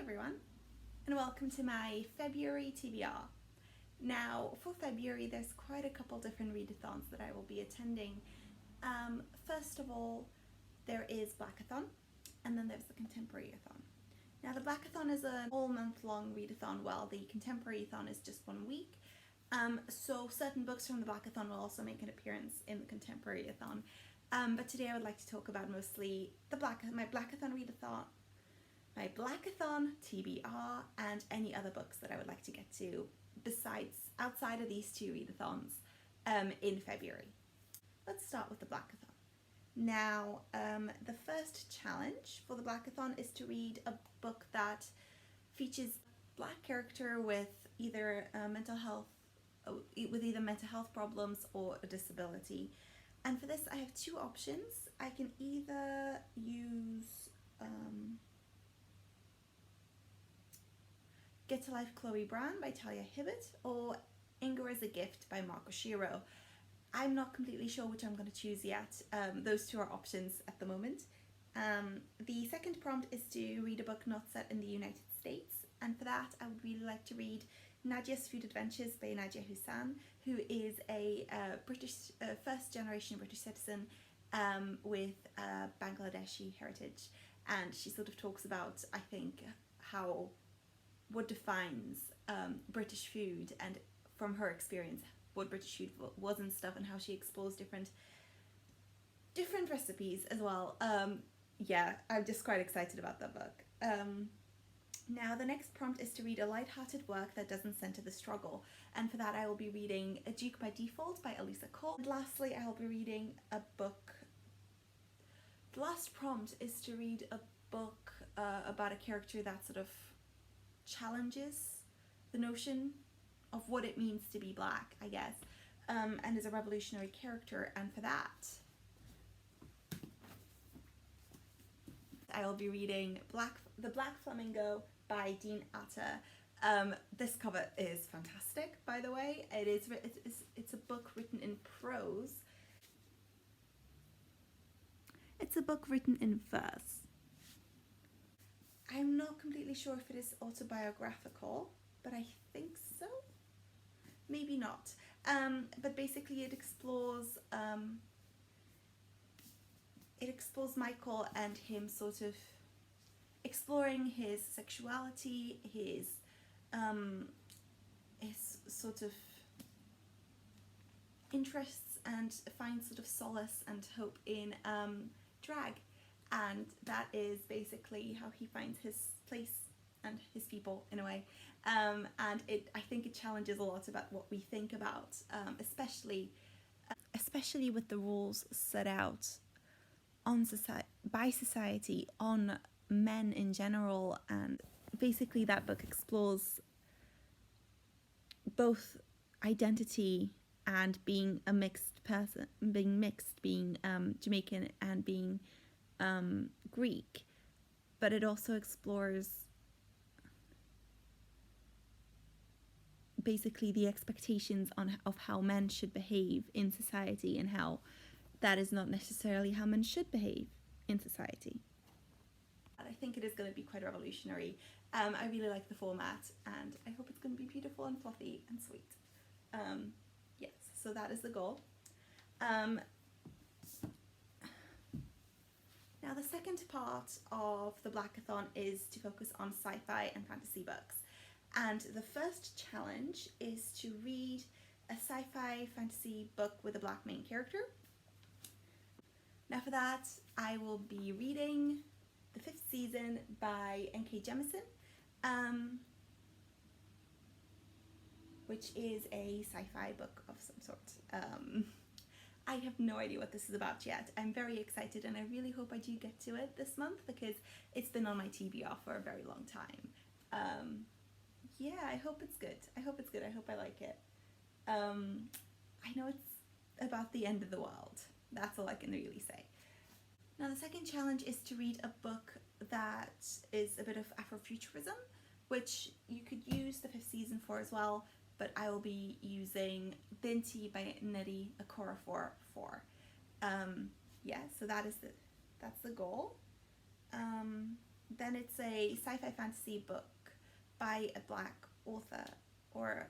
everyone, and welcome to my February TBR. Now, for February, there's quite a couple different readathons that I will be attending. First of all, there is Blackathon, and then there's the Contemporaryathon. Now, the Blackathon is an all-month-long readathon, while the Contemporaryathon is just 1 week. So certain books from the Blackathon will also make an appearance in the Contemporaryathon. But today I would like to talk about mostly my Blackathon readathon, my Blackathon TBR, and any other books that I would like to get to outside of these two readathons in February. Let's start with the Blackathon. Now, the first challenge for the Blackathon is to read a book that features a Black character with either mental health problems or a disability. And for this, I have two options. I can either use Get to Life Chloe Brown by Talia Hibbert or Anger is a Gift by Marco Shiro. I'm not completely sure which I'm going to choose yet. Those two are options at the moment. The second prompt is to read a book not set in the United States, and for that I would really like to read Nadia's Food Adventures by Nadia Hussain, who is a first generation British citizen with Bangladeshi heritage, and she sort of talks about, I think, what defines British food, and from her experience what British food was and stuff, and how she explores different recipes as well. Yeah, I'm just quite excited about that book. Now, the next prompt is to read a light-hearted work that doesn't center the struggle, and for that I will be reading A Duke by Default by Elisa Cole. And lastly, I will be reading a book. The last prompt is to read a book about a character that sort of challenges the notion of what it means to be Black, I guess, and is a revolutionary character, and for that I will be reading The Black Flamingo by Dean Atta. This cover is fantastic, by the way. It's a book written in prose. It's a book written in verse. I'm not completely sure if it is autobiographical, but I think so. Maybe not. But basically it explores Michael and him sort of exploring his sexuality, his sort of interests, and finds sort of solace and hope in drag, and that is basically how he finds his place and his people in a way. And I think it challenges a lot about what we think about, especially with the rules set out by society on men in general. And basically that book explores both identity and being a mixed person, being Jamaican and being Greek, but it also explores basically the expectations of how men should behave in society, and how that is not necessarily how men should behave in society. I think it is going to be quite revolutionary. I really like the format, and I hope it's going to be beautiful and fluffy and sweet. Yes, so that is the goal. Now, the second part of the Blackathon is to focus on sci-fi and fantasy books. And the first challenge is to read a sci-fi fantasy book with a Black main character. Now, for that, I will be reading The Fifth Season by N.K. Jemisin, which is a sci-fi book of some sort. I have no idea what this is about yet. I'm very excited, and I really hope I do get to it this month, because it's been on my TBR for a very long time. Yeah, I hope it's good. I hope I like it. I know it's about the end of the world. That's all I can really say. Now, the second challenge is to read a book that is a bit of Afrofuturism, which you could use The Fifth Season for as well, but I will be using Binti by Nnedi Okorafor for. Yeah, so that's the goal. then it's a sci-fi fantasy book by a black author or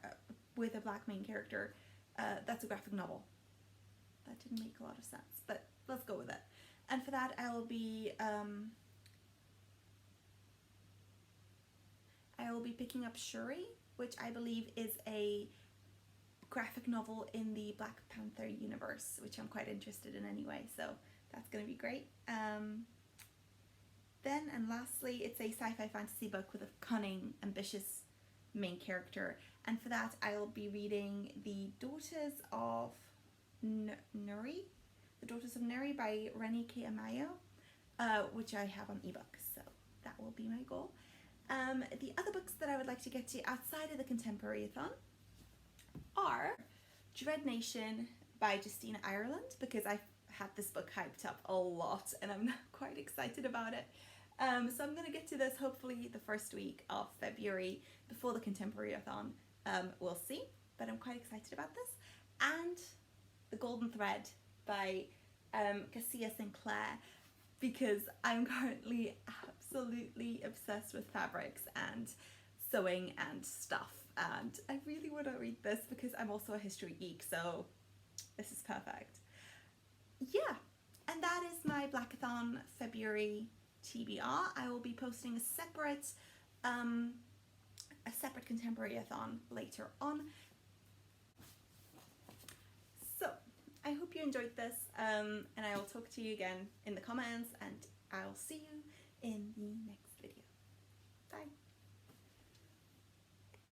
with a black main character. That's a graphic novel. That didn't make a lot of sense, but let's go with it. And for that, I will be picking up Shuri, which I believe is a graphic novel in the Black Panther universe, which I'm quite interested in anyway, so that's going to be great. Then and lastly, it's a sci-fi fantasy book with a cunning, ambitious main character, and for that I will be reading The Daughters of Nuri, The Daughters of Nuri by Reni K. Amayo, which I have on ebook, so that will be my goal. The other books that I would like to get to outside of the Contemporaryathon are Dread Nation by Justina Ireland, because I've had this book hyped up a lot and I'm quite excited about it. So I'm going to get to this hopefully the first week of February before the Contemporaryathon. We'll see, but I'm quite excited about this. And The Golden Thread by Cassia Sinclair, because I'm currently absolutely obsessed with fabrics and sewing and stuff, and I really want to read this because I'm also a history geek, so this is perfect. Yeah, and that is my Blackathon February TBR. I will be posting a separate Contemporaryathon later on. So I hope you enjoyed this, and I will talk to you again in the comments, and I'll see you in the next